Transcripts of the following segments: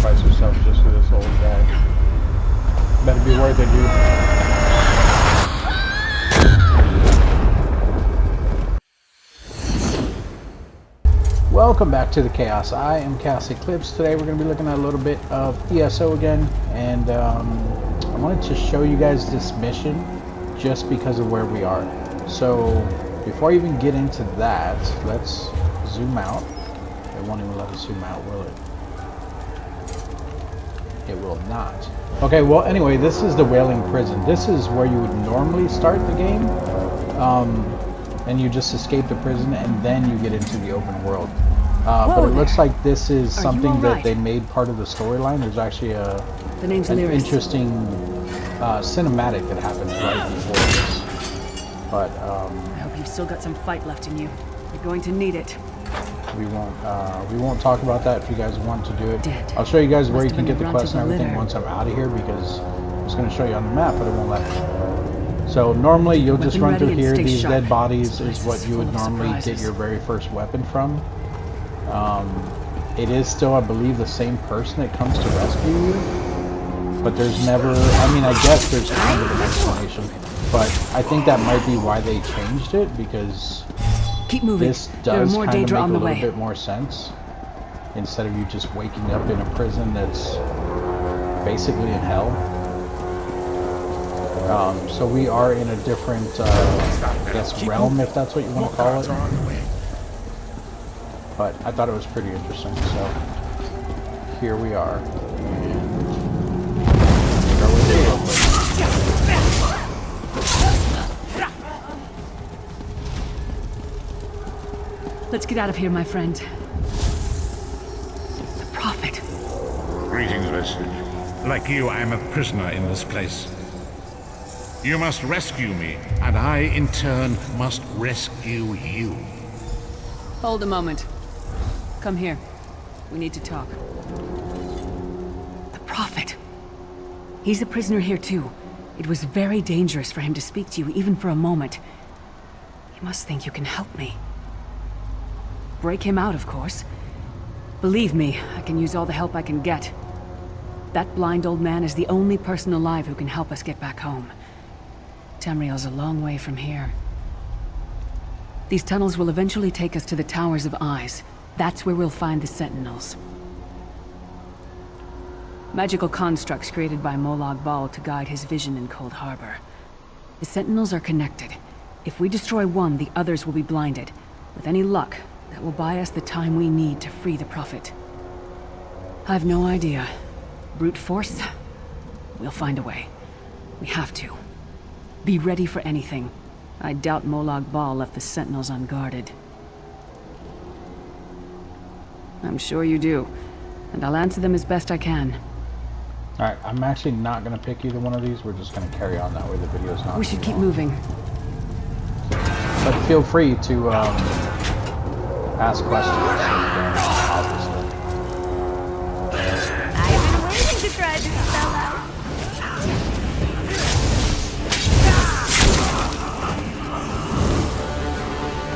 sacrifice yourself just for this old guy. Better be worth it, dude. Welcome back to the Chaos. I am ChaosEclipse. Today we're going to be looking at a little bit of ESO again, and I wanted to show you guys this mission just because of where we are. So before I even get into that, let's zoom out. It won't even let us zoom out, will it? It will not. Okay, well anyway, this is the Wailing Prison. This is where you would normally start the game. And you just escape the prison and then you get into the open world. But it looks like this is something that they made part of the storyline. There's actually an interesting cinematic that happens right before this. But I hope you've still got some fight left in you. You're going to need it. We won't talk about that if you guys want to do it. I'll show you guys where you can get the quest and everything once I'm out of here, because I'm just going to show you on the map, but it won't let me. So normally you'll just run through here. These dead bodies is what you would normally get your very first weapon from. It is still, I believe, the same person that comes to rescue you, but there's never, I mean, I guess there's kind of an explanation, but I think that might be why they changed it, because this does kind of make a little bit more sense, instead of you just waking up in a prison that's basically in hell. So we are in a different, I guess, realm, if that's what you want to call it. But I thought it was pretty interesting, so here we are. Let's get out of here, my friend. The Prophet. Greetings, Vestige. Like you, I am a prisoner in this place. You must rescue me, and I, in turn, must rescue you. Hold a moment. Come here. We need to talk. The Prophet. He's a prisoner here, too. It was very dangerous for him to speak to you, even for a moment. You must think you can help me. Break him out, of course. Believe me, I can use all the help I can get. That blind old man is the only person alive who can help us get back home. Tamriel's a long way from here. These tunnels will eventually take us to the Towers of Eyes. That's where we'll find the Sentinels. Magical constructs created by Molag Bal to guide his vision in Cold Harbor. The Sentinels are connected. If we destroy one, the others will be blinded. With any luck, that will buy us the time we need to free the Prophet. I've no idea. Brute force? We'll find a way. We have to. Be ready for anything. I doubt Molag Bal left the Sentinels unguarded. I'm sure you do, and I'll answer them as best I can. Alright, I'm actually not going to pick either one of these. We're just going to carry on that way. The video's not. We should keep moving. But feel free to ask questions, obviously. I've been waiting to try this spell out.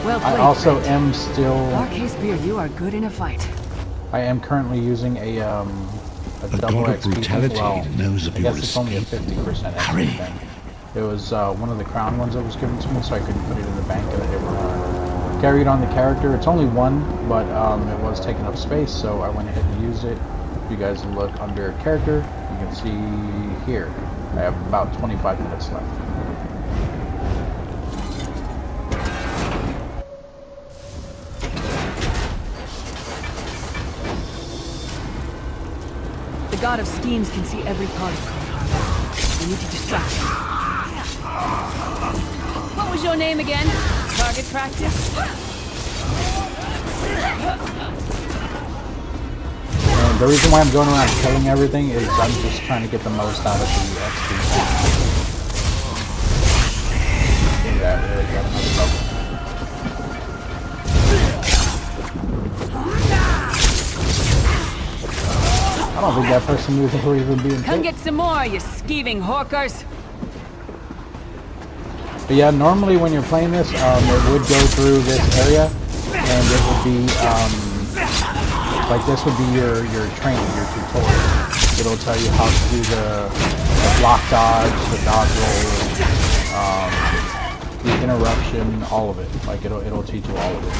Well played, I also friend. am still... Darkhaze Beard, you are good in a fight. I am currently using a double god of XP. brutality Well, knows of I your guess it's only a escape. 50% Hurry. XP thing. It was one of the crown ones that was given to me, so I couldn't put it in the bank, and I didn't carry it on the character. It's only one, but it was taking up space, so I went ahead and used it. If you guys look under character, you can see here, I have about 25 minutes left. The God of Schemes can see every part of Cold Harbor. We need to distract him. What was your name again? Target practice? And the reason why I'm going around killing everything is I'm just trying to get the most out of the XP. Yeah, really got another level. I don't think that person knew they were even being Come hit. get some more, you skeeving horkers! But yeah, normally when you're playing this, it would go through this area, and it would be, like this would be your training, your tutorial. it'll tell you how to do the block dodge, the dodge roll, the interruption, all of it. Like it'll teach you all of it.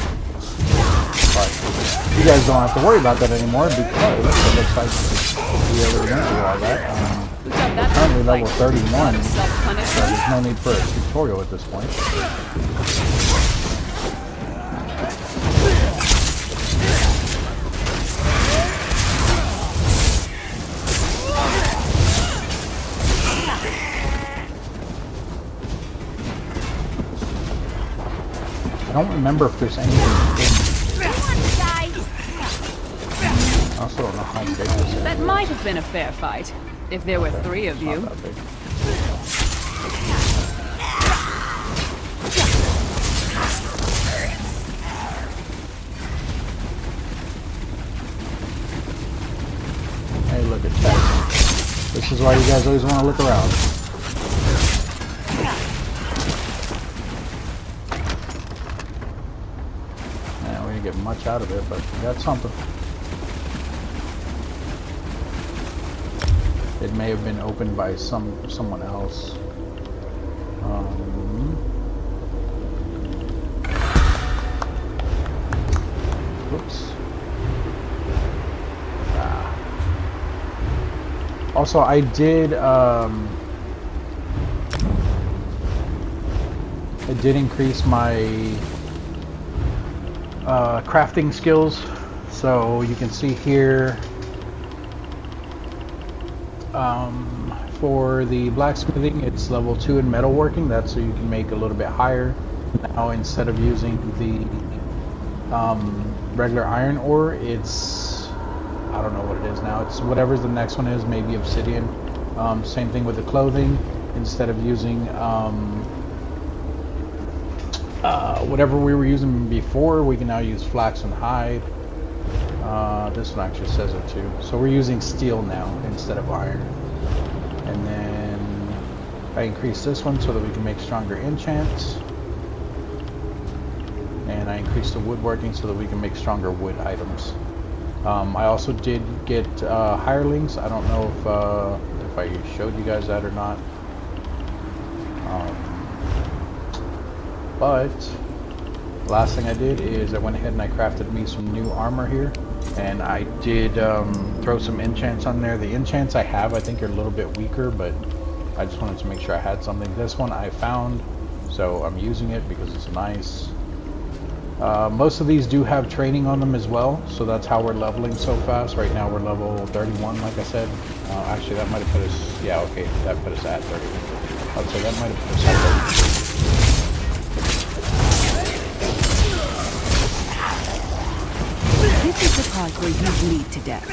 But you guys don't have to worry about that anymore because it looks like we already went through all that. We're currently level 31, so there's no need for a tutorial at this point. I don't remember if there's anything hidden. I also don't know how big this is. That might have been a fair fight, if there were 3 of you. Not that big. Hey, look at that. This is why you guys always want to look around. Get much out of it, but we got something. It may have been opened by someone else. Whoops. Also, I did increase my crafting skills, so you can see here for the blacksmithing it's level 2 in metalworking. That's so you can make a little bit higher. Now instead of using the regular iron ore, it's, I don't know what it is now, it's whatever the next one is, maybe obsidian. Same thing with the clothing. Instead of using whatever we were using before, we can now use flax and hide. This one actually says it too. So we're using steel now instead of iron. And then I increased this one so that we can make stronger enchants. And I increased the woodworking so that we can make stronger wood items. I also did get hirelings. I don't know if I showed you guys that or not. But the last thing I did is I went ahead and I crafted me some new armor here, and I did throw some enchants on there. The enchants I have, I think, are a little bit weaker, but I just wanted to make sure I had something. This one I found, so I'm using it because it's nice. Most of these do have training on them as well, so that's how we're leveling so fast. Right now we're level 31, like I said. Actually, that might have put us, yeah, okay, that put us at 30. I'd say that might have put us at 30. This is the part where you bleed to death.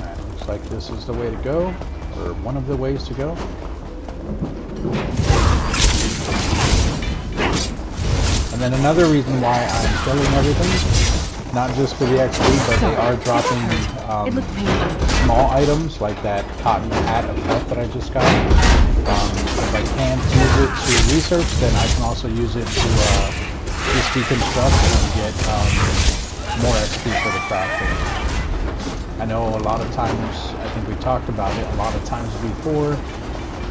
Alright, looks like this is the way to go, or one of the ways to go. And then another reason why I'm killing everything, not just for the XP, but they are dropping small items like that cotton hat of health that I just got. If I can't use it to research, then I can also use it to just deconstruct and get more XP for the crafting. I know a lot of times, I think we talked about it, a lot of times before,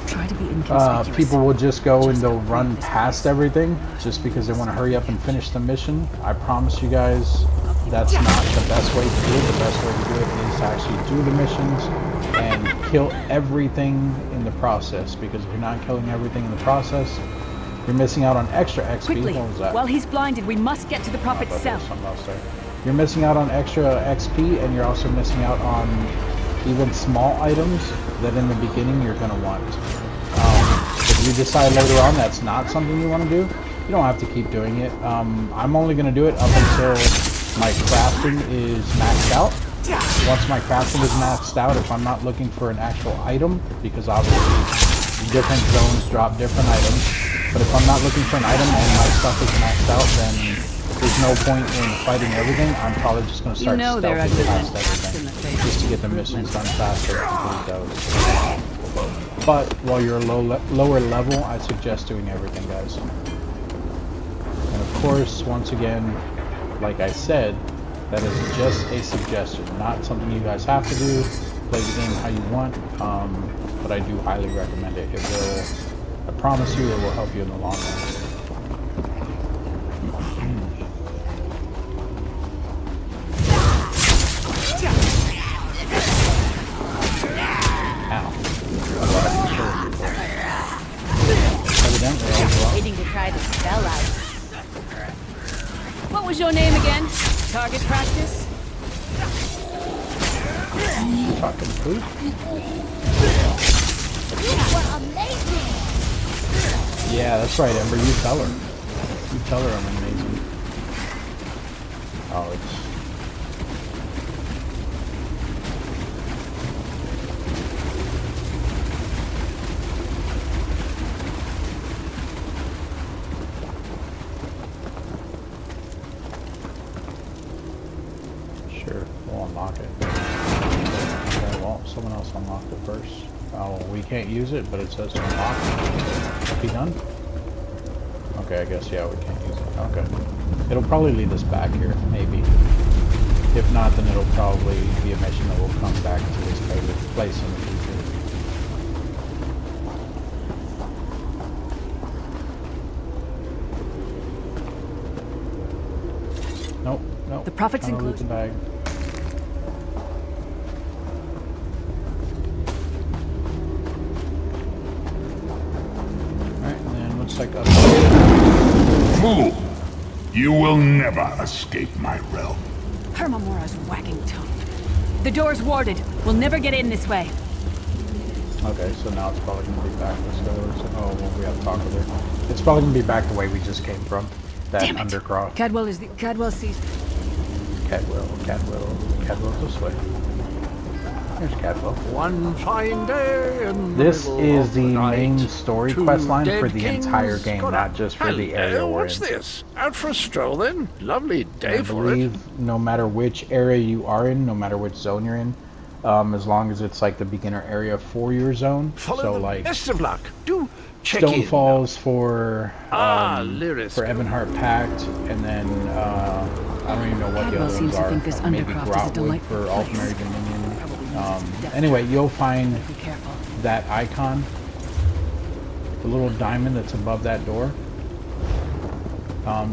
Try to be inconspicuous. people will just go and they'll run past everything just because they want to hurry up and finish the mission. I promise you guys, that's not the best way to do it. The best way to do it is to actually do the missions and kill everything in the process, because if you're not killing everything in the process, you're missing out on extra XP. Quickly, What was that? while he's blinded, we must get to the prophet's I thought there cell. was something else there. You're missing out on extra XP, and you're also missing out on even small items that in the beginning you're going to want. If you decide later on that's not something you want to do, you don't have to keep doing it. I'm only going to do it up until my crafting is maxed out. Once my crafting is maxed out, if I'm not looking for an actual item, because obviously different zones drop different items, but if I'm not looking for an item and my stuff is maxed out, then there's no point in fighting everything. I'm probably just going to start stealthing past everything, just to get the missions done faster and complete those. But while you're lower level, I suggest doing everything, guys. And of course, once again, like I said, that is just a suggestion, not something you guys have to do. Play the game how you want, but I do highly recommend it. It will, I promise you, it will help you in the long run. Waiting to try the spell out. What was your name again? Target practice? Talking food? You were amazing! Yeah, that's right, Ember. You tell her. You tell her I'm amazing. Oh, it's... Sure, we'll unlock it. Okay, well, someone else unlocked it first. Oh, we can't use it, but it says to unlock it. Be done? Okay, I guess, yeah, we can't use it. Okay. It'll probably lead us back here, maybe. If not, then it'll probably be a mission that will come back to this place in the future. Nope, nope. The profits include... the bag. Alright, and then looks like up here. Fool! You will never escape my realm. Hermamora's wagging tongue. The door's warded. We'll never get in this way. Okay, so now it's probably going to be back this way. Oh, well, we have to talk with her. It's probably going to be back the way we just came from. That Damn it. undercroft. Cadwell sees... Cadwell's this way. There's Cadwell. One fine day in This is the night, main story two quest line for dead the kings entire game, got not up. just for the area Hello, we're what's in. this? Out for a stroll then? Lovely day I for it. believe no matter which area you are in, no matter which zone you're in, as long as it's like the beginner area for your zone, Follow so the like best of luck. Do check Stone in. Falls for Lyris. for Evanhart Pact, and then I don't even know what the Cadwell other seems ones to are. think this Maybe undercroft is a Grotwood delightful for place. Altmary Dominion. Probably uses it to death. Anyway, you'll find Be careful. that icon, the little diamond that's above that door.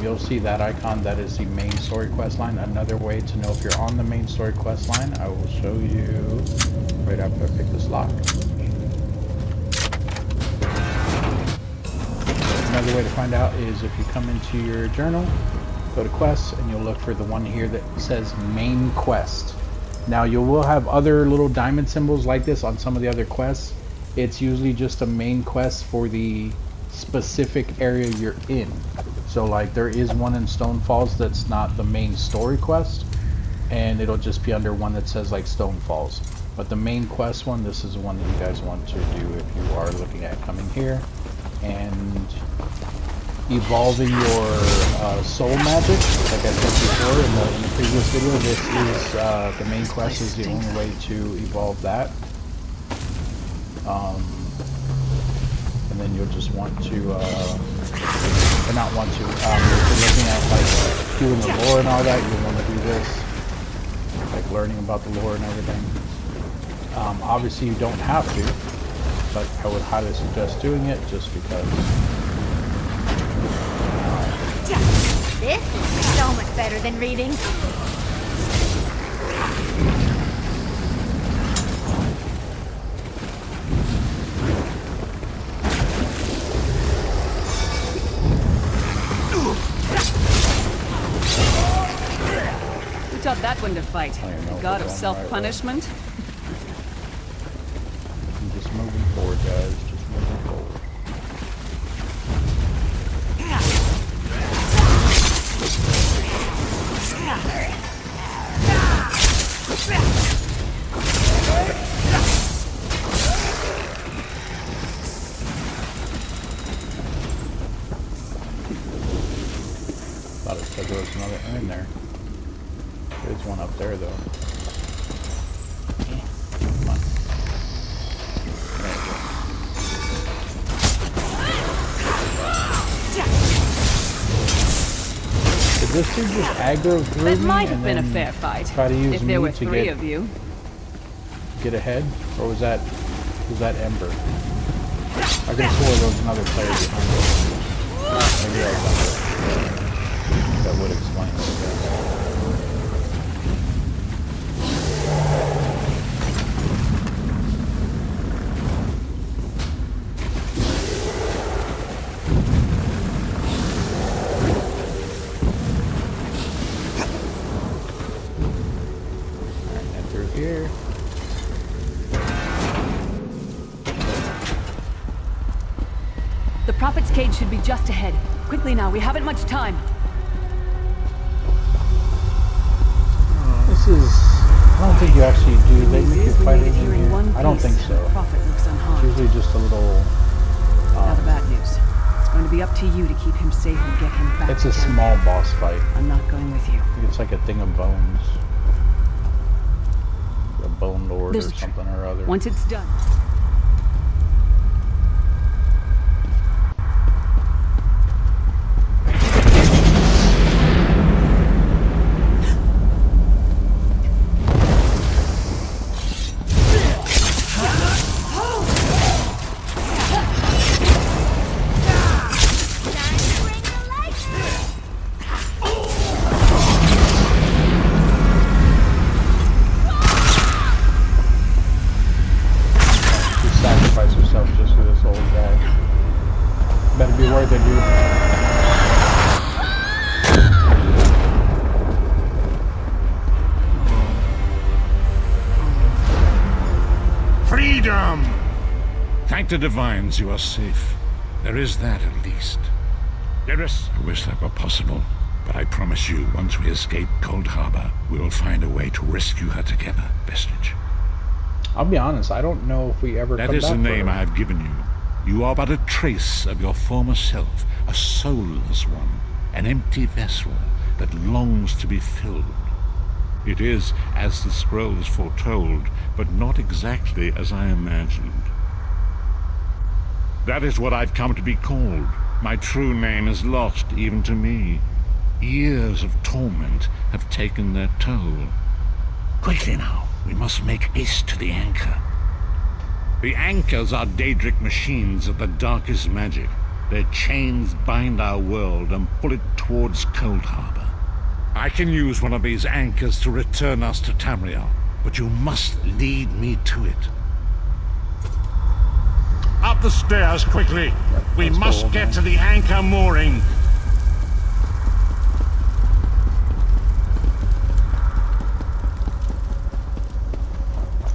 You'll see that icon. That is the main story quest line. Another way to know if you're on the main story quest line, I will show you right after I pick this lock. Another way to find out is if you come into your journal, go to quests, and you'll look for the one here that says main quest. Now you will have other little diamond symbols like this on some of the other quests. It's usually just a main quest for the specific area you're in. So like there is one in Stone Falls that's not the main story quest, and it'll just be under one that says like Stone Falls. But the main quest one, this is the one that you guys want to do if you are looking at coming here and evolving your soul magic. Like I said before in the previous video, this is the main quest is the only way to evolve that. And then you'll just want to, or not want to, if you're looking at like doing the lore and all that, you'll want to do this, like learning about the lore and everything. Obviously you don't have to, but I would highly suggest doing it just because. This is so much better than reading. Who taught that one to fight? I don't know The if god we're of going self-punishment? I'm just moving forward, guys. Just moving forward. Thought it said there was another in there. There's one up there, though. Come on. There we go. this dude just aggro through That me might have and been a then fair fight. try to use If there me were to three of you. get ahead? Or was that Ember? I could have swore there was another player behind it. Maybe that was Ember. That would explain it, I guess. Here. The Prophet's cage should be just ahead. Quickly now, we haven't much time. This is... I don't think you actually do. They make you fight in here in here. one I don't think piece. so. The Prophet looks It's unharmed. usually just a little... Now the bad news. It's going to be up to you to keep him safe and get him back It's to a town. small boss fight. I'm not going with you. I think it's like a thing of bones. A bone lord There's or something or other. Once it's done. Sacrifice yourself just for this old guy. Better be worth it, dude. Freedom! Thank the divines you are safe. There is that at least. Lyris, I wish that were possible, but I promise you, once we escape Cold Harbor, we will find a way to rescue her together, Vestige. I'll be honest, I don't know if we ever That come is back the for name her. I have given you. You are but a trace of your former self, a soulless one, an empty vessel that longs to be filled. It is as the scrolls foretold, but not exactly as I imagined. That is what I've come to be called. My true name is lost even to me. Years of torment have taken their toll. Quickly now, we must make haste to the anchor. The anchors are Daedric machines of the darkest magic. Their chains bind our world and pull it towards Cold Harbor. I can use one of these anchors to return us to Tamriel, but you must lead me to it. Up the stairs, quickly! We let's must go, get man. to the anchor mooring.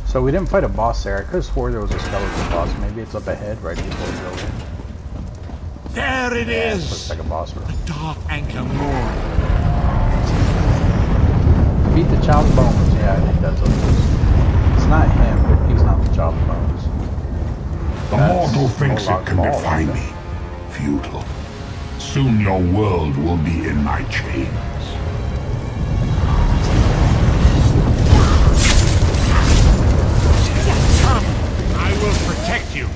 So we didn't fight a boss there. I could have swore there was a skeleton boss. Maybe it's up ahead right before we go in. There it Yeah, it is! looks like a boss room. Dark anchor mooring. Beat the Child of Bones. Yeah, I think that's what it is. It's not him, but he's not the Child of Bones. The That's mortal thinks Moloch it can Ball, defy I me. think. Futile. Soon your world will be in my chains. Come! I will protect you.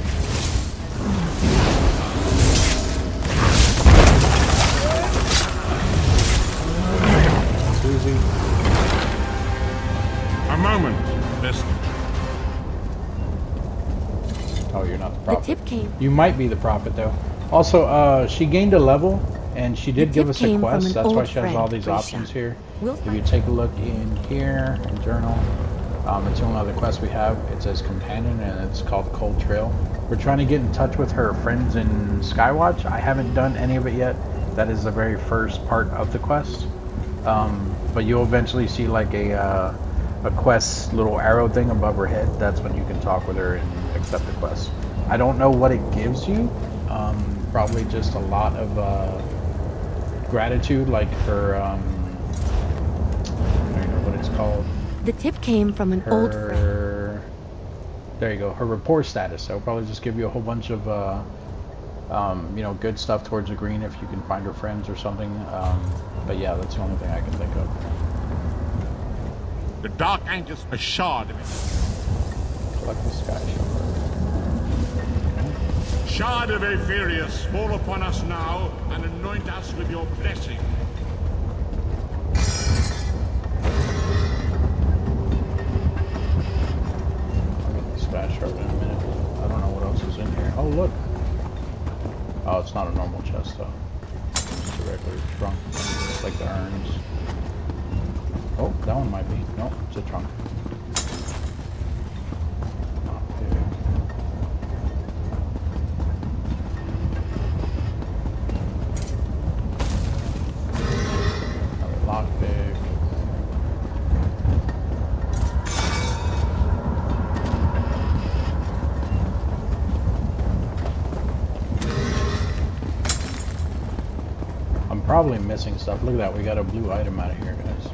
Susie. A moment, Vestige. Oh, you're not the The prophet. tip came. You might be the prophet, though. Also, she gained a level, and she did The give tip us a came from quest. an That's why old she has all friend, these Grisha. options here. We'll If you find- take a look in here, in journal, it's the only other quest we have. It says companion, and it's called Cold Trail. We're trying to get in touch with her friends in Skywatch. I haven't done any of it yet. That is the very first part of the quest. But you'll eventually see like a quest little arrow thing above her head. That's when you can talk with her and accept the quest. I don't know what it gives you. Probably just a lot of gratitude, like her, I don't know what it's called. The tip came from an old friend. Her, there you go, her rapport status. So it'll probably just give you a whole bunch of, you know, good stuff towards the green if you can find her friends or something. But yeah, that's the only thing I can think of. The dark anchor's a shard of it. Collect the sky shard. Shard of Aetherius, fall upon us now and anoint us with your blessing. sky shard in a minute. I don't know what else is in here. Oh, look. Oh, it's not a normal chest, though. It's a regular trunk. It's like the urns. Oh, that one might be. Nope, it's a trunk. Lockpick. I'm probably missing stuff. Look at that, we got a blue item out of here, guys.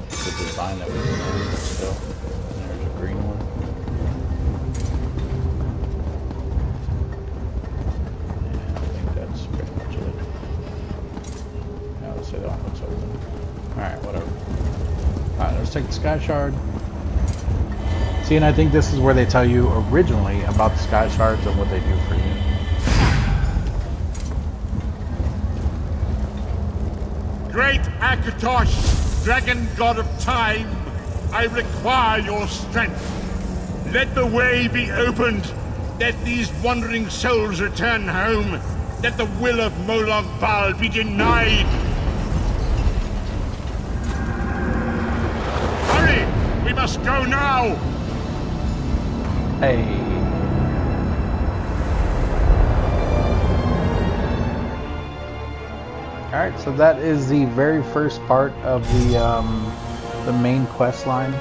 The design that we can learn still. And there's a green one. And I think that's pretty much it. Yeah, let's say that one looks open. Alright, whatever. Alright, let's take the sky shard. See, and I think this is where they tell you originally about the sky shards and what they do for you. Great Akatosh, dragon god of time, I require your strength. Let the way be opened. Let these wandering souls return home. Let the will of Molov Val be denied. Hurry! We must go now! Hey. Alright, so that is the very first part of the main quest line.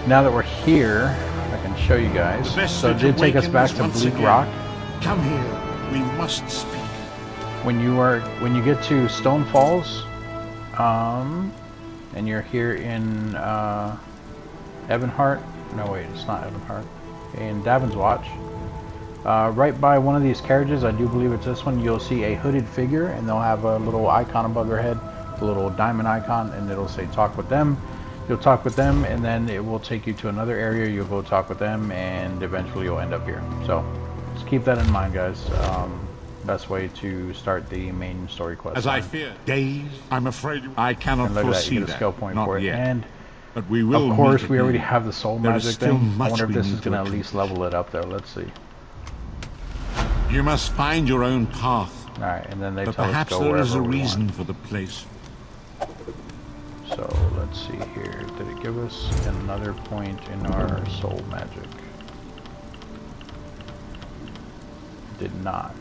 Now that we're here, I can show you guys. So it did take us back to Bleak Rock. Come here, we must speak. When you get to Stone Falls, and you're here in Evanhart. No wait, it's not Evanhart. In Davin's Watch. Right by one of these carriages, I do believe it's this one, you'll see a hooded figure, and they'll have a little icon above their head, a little diamond icon, and it'll say talk with them. You'll talk with them, and then it will take you to another area. You'll go talk with them, and eventually you'll end up here. So just keep that in mind, guys. Best way to start the main story quest. As I fear, days. I'm afraid I cannot and look at that, foresee you get a skill point Not for it. yet. And But we will. of course, meet we again. already have the soul There is magic still thing. I much wonder if we this need is to going to at least accomplish. level it up there. Let's see. You must find your own path. All right, and then they But tell us perhaps go there is wherever a we reason want. for the place. So let's see here. Did it give us another point in our soul magic? Did not.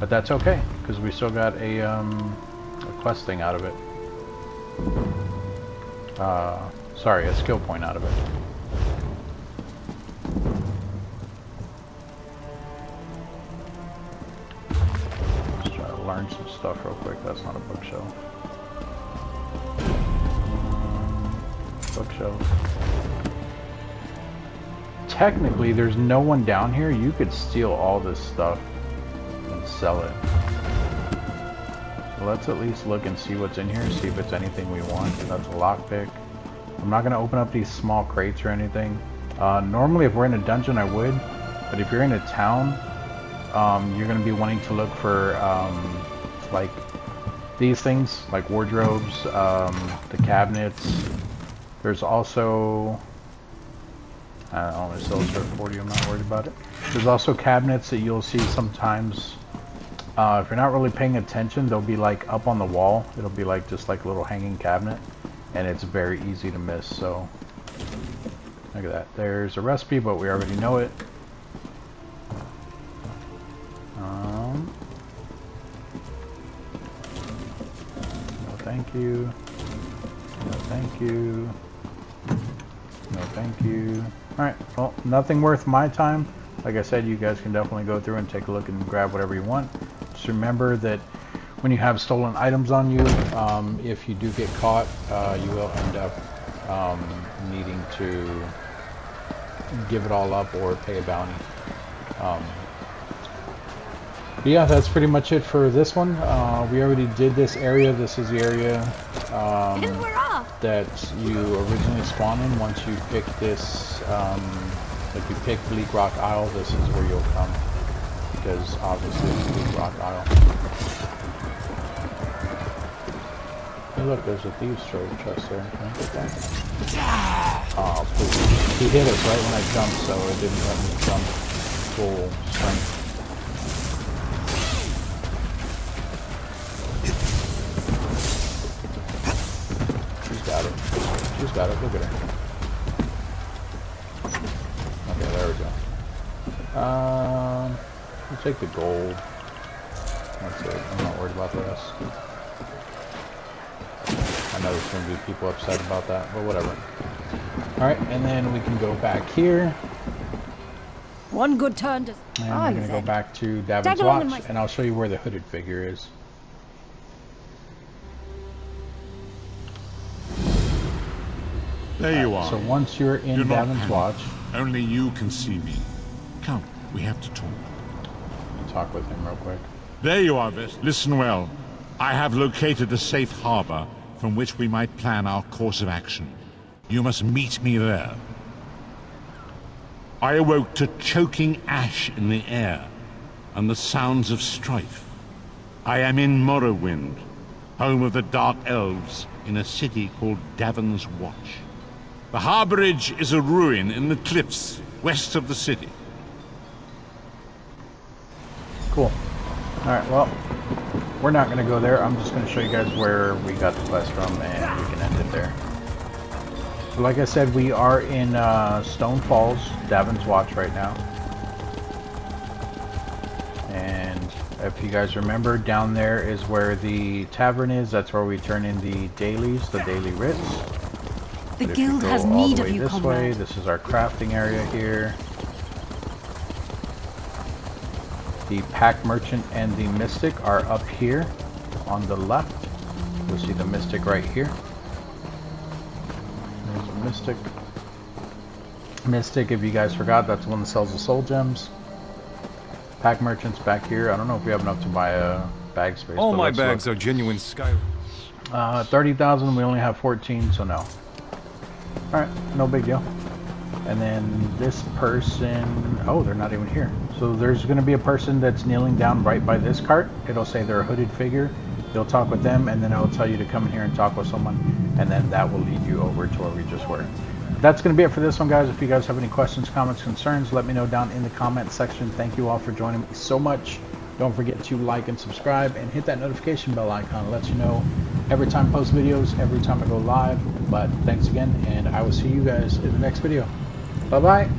But that's okay, because we still got a quest thing out of it. Sorry, a skill point out of it. Let's try to learn some stuff real quick. That's not a bookshelf. Bookshelf. Technically, there's no one down here. You could steal all this stuff and sell it. So let's at least look and see what's in here, see if it's anything we want. That's a lockpick. I'm not going to open up these small crates or anything. Normally, if we're in a dungeon, I would. But if you're in a town, you're going to be wanting to look for like these things, like wardrobes, the cabinets. There's also, I only sell this for 40, I'm not worried about it. There's also cabinets that you'll see sometimes. If you're not really paying attention, they'll be like up on the wall. It'll be like just like a little hanging cabinet, and it's very easy to miss. So look at that. There's a recipe, but we already know it. No thank you. No thank you. No thank you. Alright, well, nothing worth my time. Like I said, you guys can definitely go through and take a look and grab whatever you want. Just remember that when you have stolen items on you, if you do get caught, you will end up needing to give it all up or pay a bounty. But yeah, that's pretty much it for this one. We already did this area. This is the area And we're off. that you originally spawn in. Once you pick this, if you pick Bleak Rock Isle, this is where you'll come, because obviously it's Bleak Rock Isle. Hey, look, there's a thieves' treasure chest there. Can I get that? Oh, please. He hit us right when I jumped, so it didn't let me jump full strength. She's got it. She's got it. Look at her. Okay, there we go. We'll take the gold. That's it. I'm not worried about the rest. I know there's going to be people upset about that, but whatever. Alright, and then we can go back here. One good turn to... And we're going to go back to Davin's Watch, and I'll show you where the hooded figure is. There you are. So once you're in Do not Davin's panic. Watch, Only you can see me. Come, we have to talk. I'll talk with him real quick. There you are, Vis. Listen well. I have located a safe harbor from which we might plan our course of action. You must meet me there. I awoke to choking ash in the air and the sounds of strife. I am in Morrowind, home of the Dark Elves, in a city called Davin's Watch. The harborage is a ruin in the cliffs west of the city. Cool. Alright, well, we're not going to go there. I'm just going to show you guys where we got the quest from, and we can end it there. So like I said, we are in Stone Falls, Davin's Watch right now. And if you guys remember, down there is where the tavern is. That's where we turn in the dailies, the daily writs. The But if guild you has go all need the of way you, this way, comrade. this is our crafting area here. The pack merchant and the mystic are up here on the left. You'll see the mystic right here. There's a mystic. Mystic, if you guys forgot, that's the one that sells the soul gems. Pack merchant's back here. I don't know if we have enough to buy a bag space. All but my let's bags look. are genuine sky. 30,000, we only have 14, so no. Alright, no big deal. And then this person, oh, they're not even here. So there's going to be a person that's kneeling down right by this cart. It'll say they're a hooded figure. You'll talk with them, and then it'll tell you to come in here and talk with someone, and then that will lead you over to where we just were. That's going to be it for this one, guys. If you guys have any questions, comments, concerns, let me know down in the comment section. Thank you all for joining me so much. Don't forget to like and subscribe, and hit that notification bell icon. It lets you know every time I post videos, every time I go live. But thanks again, and I will see you guys in the next video. Bye-bye.